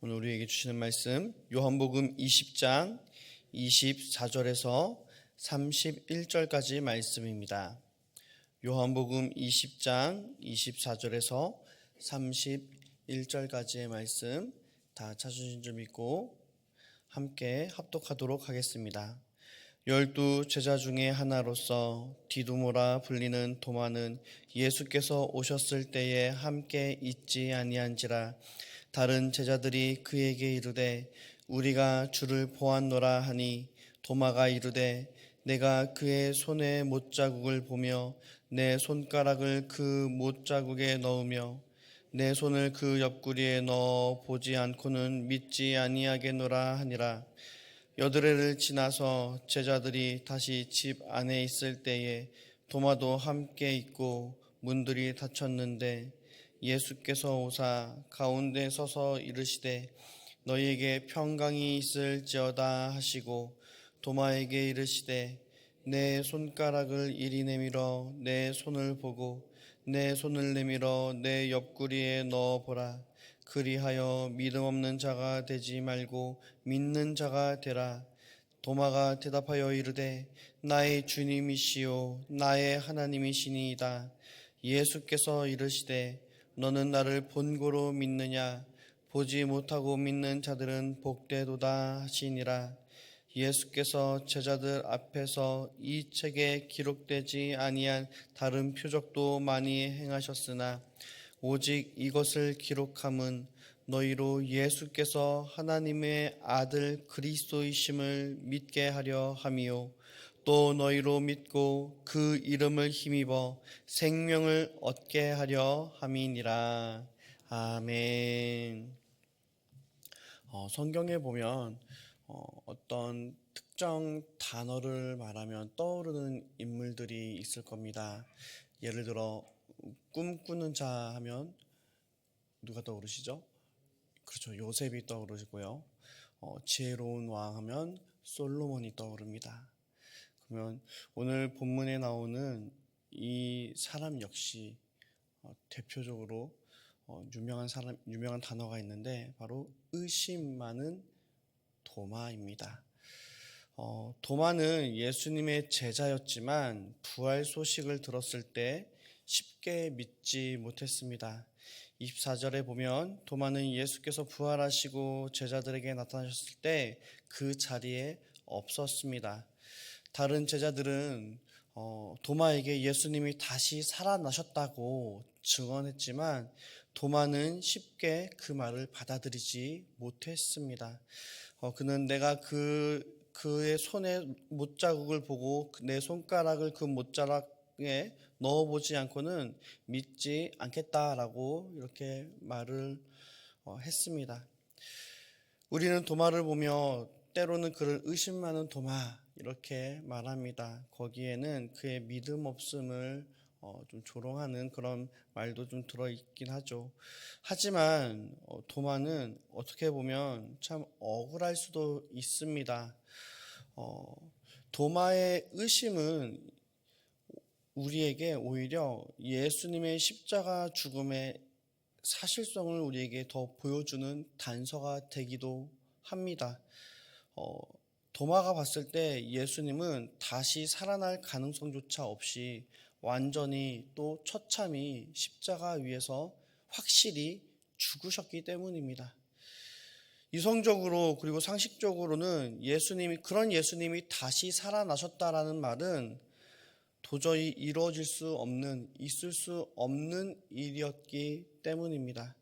오늘 우리에게 주시는 말씀 요한복음 20장 24절에서 31절까지 말씀입니다. 요한복음 20장 24절에서 31절까지의 말씀 다 찾으신 줄 믿고 함께 합독하도록 하겠습니다. 12 제자 중에 하나로서 디두모라 불리는 도마는 예수께서 오셨을 때에 함께 있지 아니한지라. 다른 제자들이 그에게 이르되 우리가 주를 보았노라 하니 도마가 이르되 내가 그의 손에 못자국을 보며 내 손가락을 그 못자국에 넣으며 내 손을 그 옆구리에 넣어 보지 않고는 믿지 아니하겠노라 하니라. 여드레를 지나서 제자들이 다시 집 안에 있을 때에 도마도 함께 있고 문들이 닫혔는데 예수께서 오사 가운데 서서 이르시되 너희에게 평강이 있을지어다 하시고 도마에게 이르시되 내 손가락을 이리 내밀어 내 손을 보고 내 손을 내밀어 내 옆구리에 넣어보라. 그리하여 믿음 없는 자가 되지 말고 믿는 자가 되라. 도마가 대답하여 이르되 나의 주님이시요 나의 하나님이시니이다. 예수께서 이르시되 너는 나를 본고로 믿느냐? 보지 못하고 믿는 자들은 복되도다 하시니라. 예수께서 제자들 앞에서 이 책에 기록되지 아니한 다른 표적도 많이 행하셨으나 오직 이것을 기록함은 너희로 예수께서 하나님의 아들 그리스도이심을 믿게 하려 함이요 또 너희로 믿고 그 이름을 힘입어 생명을 얻게 하려 함이니라. 아멘. 성경에 보면 어떤 특정 단어를 말하면 떠오르는 인물들이 있을 겁니다. 예를 들어 꿈꾸는 자 하면 누가 떠오르시죠? 그렇죠. 요셉이 떠오르시고요. 지혜로운 왕 하면 솔로몬이 떠오릅니다. 그러면 오늘 본문에 나오는 이 사람 역시 대표적으로 유명한 단어가 있는데 바로 의심 많은 도마입니다. 도마는 예수님의 제자였지만 부활 소식을 들었을 때 쉽게 믿지 못했습니다. 24절에 보면 도마는 예수께서 부활하시고 제자들에게 나타나셨을 때 그 자리에 없었습니다. 다른 제자들은 도마에게 예수님이 다시 살아나셨다고 증언했지만 도마는 쉽게 그 말을 받아들이지 못했습니다. 그는 내가 그의 손에 못자국을 보고 내 손가락을 그 못자락에 넣어보지 않고는 믿지 않겠다라고 이렇게 말을 했습니다. 우리는 도마를 보며 때로는 그를 의심하는 도마 이렇게 말합니다. 거기에는 그의 믿음 없음을 좀 조롱하는 그런 말도 좀 들어있긴 하죠. 하지만 도마는 어떻게 보면 참 억울할 수도 있습니다. 도마의 의심은 우리에게 오히려 예수님의 십자가 죽음의 사실성을 우리에게 더 보여주는 단서가 되기도 합니다. 도마가 봤을 때 예수님은 다시 살아날 가능성조차 없이 완전히 또 처참히 십자가 위에서 확실히 죽으셨기 때문입니다. 이성적으로 그리고 상식적으로는 그런 예수님이 다시 살아나셨다라는 말은 도저히 이루어질 수 없는, 있을 수 없는 일이었기 때문입니다.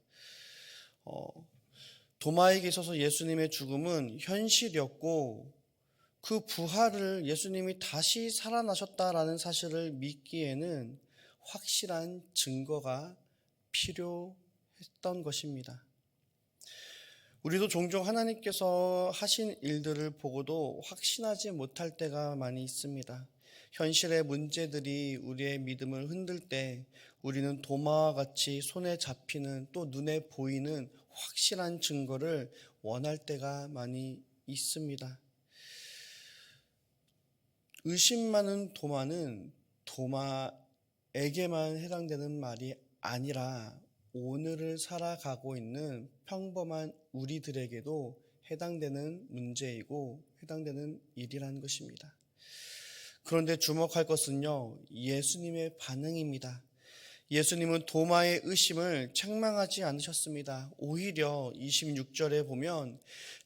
도마에게 있어서 예수님의 죽음은 현실이었고 그 부활을 예수님이 다시 살아나셨다라는 사실을 믿기에는 확실한 증거가 필요했던 것입니다. 우리도 종종 하나님께서 하신 일들을 보고도 확신하지 못할 때가 많이 있습니다. 현실의 문제들이 우리의 믿음을 흔들 때 우리는 도마와 같이 손에 잡히는 또 눈에 보이는 확실한 증거를 원할 때가 많이 있습니다. 의심 많은 도마는 도마에게만 해당되는 말이 아니라 오늘을 살아가고 있는 평범한 우리들에게도 해당되는 문제이고 해당되는 일이라는 것입니다. 그런데 주목할 것은요, 예수님의 반응입니다. 예수님은 도마의 의심을 책망하지 않으셨습니다. 오히려 26절에 보면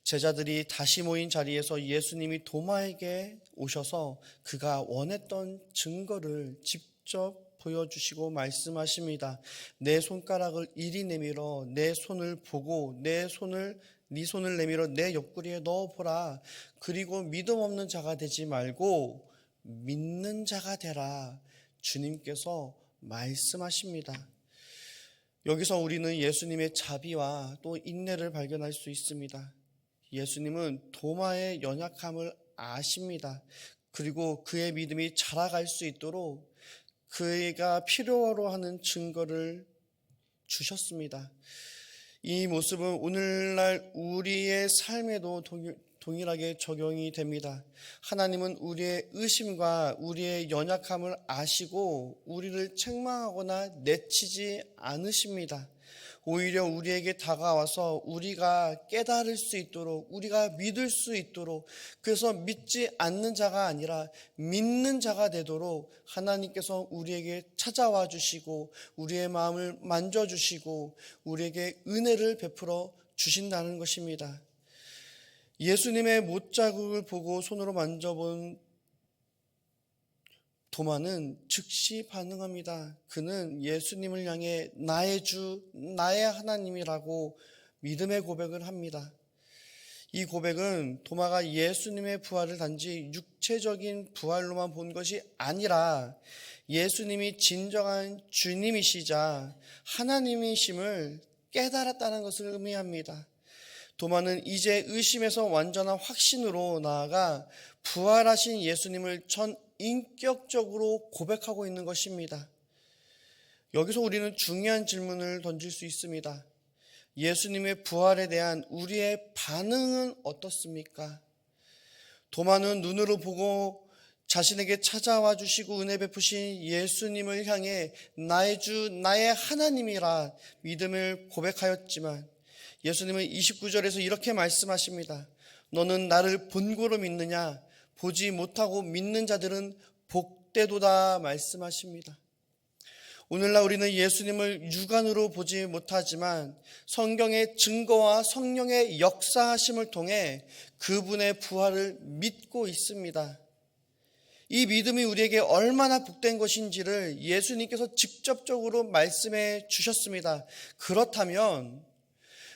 제자들이 다시 모인 자리에서 예수님이 도마에게 오셔서 그가 원했던 증거를 직접 보여주시고 말씀하십니다. 내 손가락을 이리 내밀어 내 손을 보고 네 손을 내밀어 내 옆구리에 넣어보라. 그리고 믿음 없는 자가 되지 말고 믿는 자가 되라. 주님께서 말씀하십니다. 여기서 우리는 예수님의 자비와 또 인내를 발견할 수 있습니다. 예수님은 도마의 연약함을 아십니다. 그리고 그의 믿음이 자라갈 수 있도록 그가 필요로 하는 증거를 주셨습니다. 이 모습은 오늘날 우리의 삶에도 동일하게 적용이 됩니다. 하나님은 우리의 의심과 우리의 연약함을 아시고 우리를 책망하거나 내치지 않으십니다. 오히려 우리에게 다가와서 우리가 깨달을 수 있도록, 우리가 믿을 수 있도록, 그래서 믿지 않는 자가 아니라 믿는 자가 되도록 하나님께서 우리에게 찾아와 주시고 우리의 마음을 만져주시고 우리에게 은혜를 베풀어 주신다는 것입니다. 예수님의 못자국을 보고 손으로 만져본 도마는 즉시 반응합니다. 그는 예수님을 향해 나의 주, 나의 하나님이라고 믿음의 고백을 합니다. 이 고백은 도마가 예수님의 부활을 단지 육체적인 부활로만 본 것이 아니라 예수님이 진정한 주님이시자 하나님이심을 깨달았다는 것을 의미합니다. 도마는 이제 의심에서 완전한 확신으로 나아가 부활하신 예수님을 전인격적으로 고백하고 있는 것입니다. 여기서 우리는 중요한 질문을 던질 수 있습니다. 예수님의 부활에 대한 우리의 반응은 어떻습니까? 도마는 눈으로 보고 자신에게 찾아와 주시고 은혜 베푸신 예수님을 향해 나의 주, 나의 하나님이라 믿음을 고백하였지만 예수님은 29절에서 이렇게 말씀하십니다. 너는 나를 본고로 믿느냐? 보지 못하고 믿는 자들은 복되도다 말씀하십니다. 오늘날 우리는 예수님을 육안으로 보지 못하지만 성경의 증거와 성령의 역사하심을 통해 그분의 부활을 믿고 있습니다. 이 믿음이 우리에게 얼마나 복된 것인지를 예수님께서 직접적으로 말씀해 주셨습니다. 그렇다면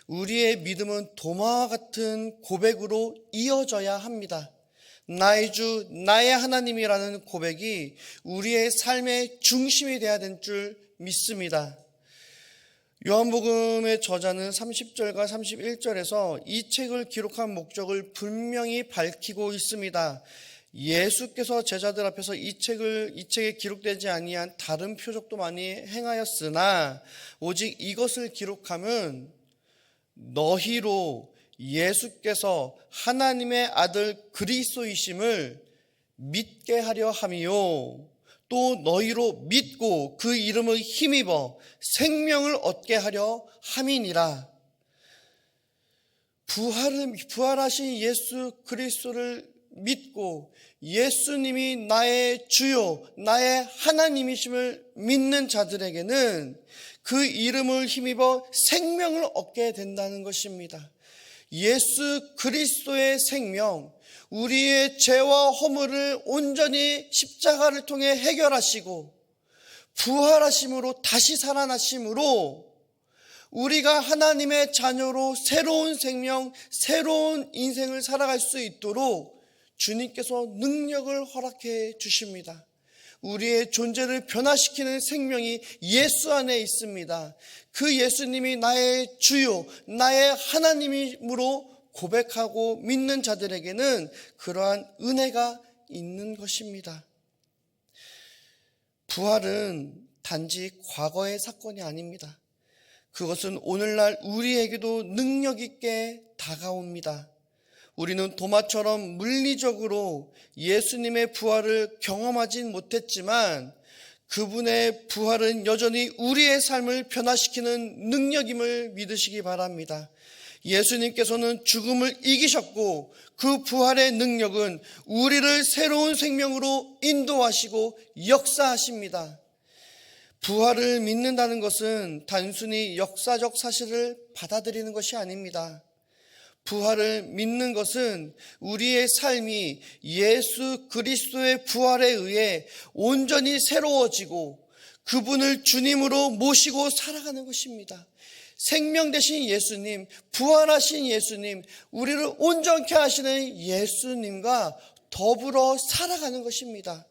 우리의 믿음은 도마와 같은 고백으로 이어져야 합니다. 나의 주, 나의 하나님이라는 고백이 우리의 삶의 중심이 되어야 될 줄 믿습니다. 요한복음의 저자는 30절과 31절에서 이 책을 기록한 목적을 분명히 밝히고 있습니다. 예수께서 제자들 앞에서 이 책에 기록되지 아니한 다른 표적도 많이 행하였으나 오직 이것을 기록함은 너희로 예수께서 하나님의 아들 그리스도이심을 믿게 하려 함이요 또 너희로 믿고 그 이름을 힘입어 생명을 얻게 하려 함이니라. 부활하신 예수 그리스도를 믿고 예수님이 나의 주요 나의 하나님이심을 믿는 자들에게는 그 이름을 힘입어 생명을 얻게 된다는 것입니다. 예수 그리스도의 생명, 우리의 죄와 허물을 온전히 십자가를 통해 해결하시고 부활하심으로 다시 살아나심으로 우리가 하나님의 자녀로 새로운 생명, 새로운 인생을 살아갈 수 있도록 주님께서 능력을 허락해 주십니다. 우리의 존재를 변화시키는 생명이 예수 안에 있습니다. 그 예수님이 나의 주요, 나의 하나님이므로 고백하고 믿는 자들에게는 그러한 은혜가 있는 것입니다. 부활은 단지 과거의 사건이 아닙니다. 그것은 오늘날 우리에게도 능력 있게 다가옵니다. 우리는 도마처럼 물리적으로 예수님의 부활을 경험하진 못했지만 그분의 부활은 여전히 우리의 삶을 변화시키는 능력임을 믿으시기 바랍니다. 예수님께서는 죽음을 이기셨고 그 부활의 능력은 우리를 새로운 생명으로 인도하시고 역사하십니다. 부활을 믿는다는 것은 단순히 역사적 사실을 받아들이는 것이 아닙니다. 부활을 믿는 것은 우리의 삶이 예수 그리스도의 부활에 의해 온전히 새로워지고 그분을 주님으로 모시고 살아가는 것입니다. 생명 되신 예수님, 부활하신 예수님, 우리를 온전케 하시는 예수님과 더불어 살아가는 것입니다.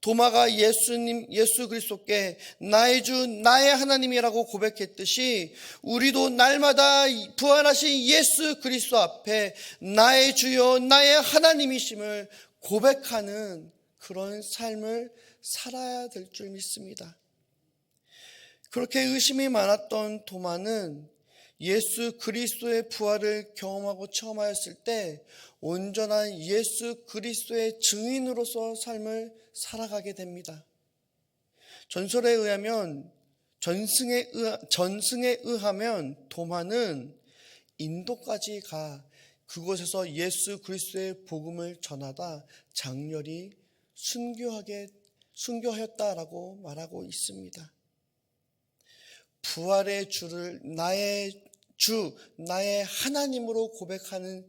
도마가 예수 그리스도께 나의 주, 나의 하나님이라고 고백했듯이 우리도 날마다 부활하신 예수 그리스도 앞에 나의 주요, 나의 하나님이심을 고백하는 그런 삶을 살아야 될 줄 믿습니다. 그렇게 의심이 많았던 도마는 예수 그리스도의 부활을 경험하고 체험하였을 때 온전한 예수 그리스도의 증인으로서 삶을 살아가게 됩니다. 전설에 의하면 전승에 의하면 도마는 인도까지 가 그곳에서 예수 그리스도의 복음을 전하다 장렬히 순교하였다라고 말하고 있습니다. 부활의 주를 나의 주, 나의 하나님으로 고백하는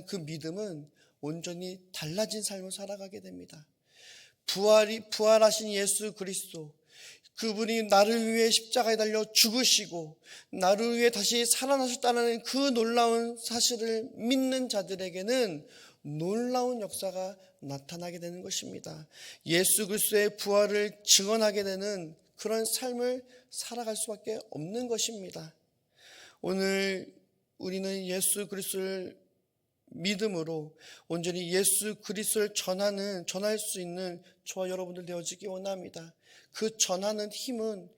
그 믿음은 온전히 달라진 삶을 살아가게 됩니다. 부활하신 예수 그리스도, 그분이 나를 위해 십자가에 달려 죽으시고 나를 위해 다시 살아나셨다는 그 놀라운 사실을 믿는 자들에게는 놀라운 역사가 나타나게 되는 것입니다. 예수 그리스도의 부활을 증언하게 되는 그런 삶을 살아갈 수밖에 없는 것입니다. 오늘 우리는 예수 그리스도를 믿음으로 온전히 예수 그리스도를 전할 수 있는 저와 여러분들 되어지기 원합니다. 그 전하는 힘은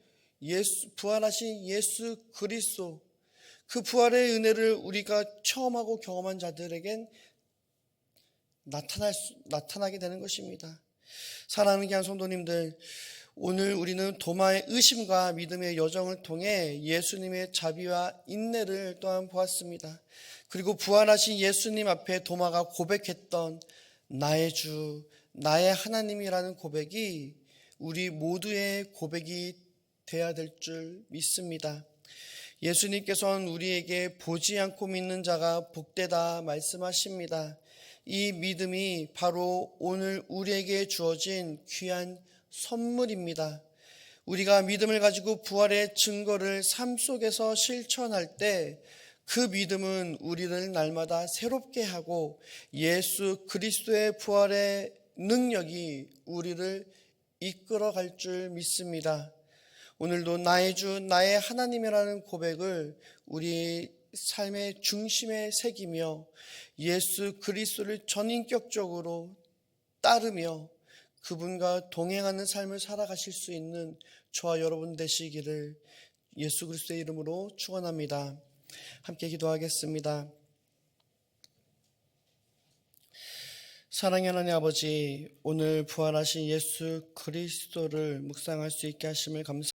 부활하신 예수 그리스도, 그 부활의 은혜를 우리가 체험하고 경험한 자들에겐 나타나게 되는 것입니다. 사랑하는 귀한 성도님들, 오늘 우리는 도마의 의심과 믿음의 여정을 통해 예수님의 자비와 인내를 또한 보았습니다. 그리고 부활하신 예수님 앞에 도마가 고백했던 나의 주, 나의 하나님이라는 고백이 우리 모두의 고백이 되어야 될 줄 믿습니다. 예수님께서는 우리에게 보지 않고 믿는 자가 복되다 말씀하십니다. 이 믿음이 바로 오늘 우리에게 주어진 귀한 선물입니다. 우리가 믿음을 가지고 부활의 증거를 삶 속에서 실천할 때 그 믿음은 우리를 날마다 새롭게 하고 예수 그리스도의 부활의 능력이 우리를 이끌어갈 줄 믿습니다. 오늘도 나의 주, 나의 하나님이라는 고백을 우리 삶의 중심에 새기며 예수 그리스도를 전인격적으로 따르며 그분과 동행하는 삶을 살아가실 수 있는 저와 여러분 되시기를 예수 그리스도의 이름으로 축원합니다. 함께 기도하겠습니다. 사랑의 하나님 아버지, 오늘 부활하신 예수 그리스도를 묵상할 수 있게 하심을 감사합니다.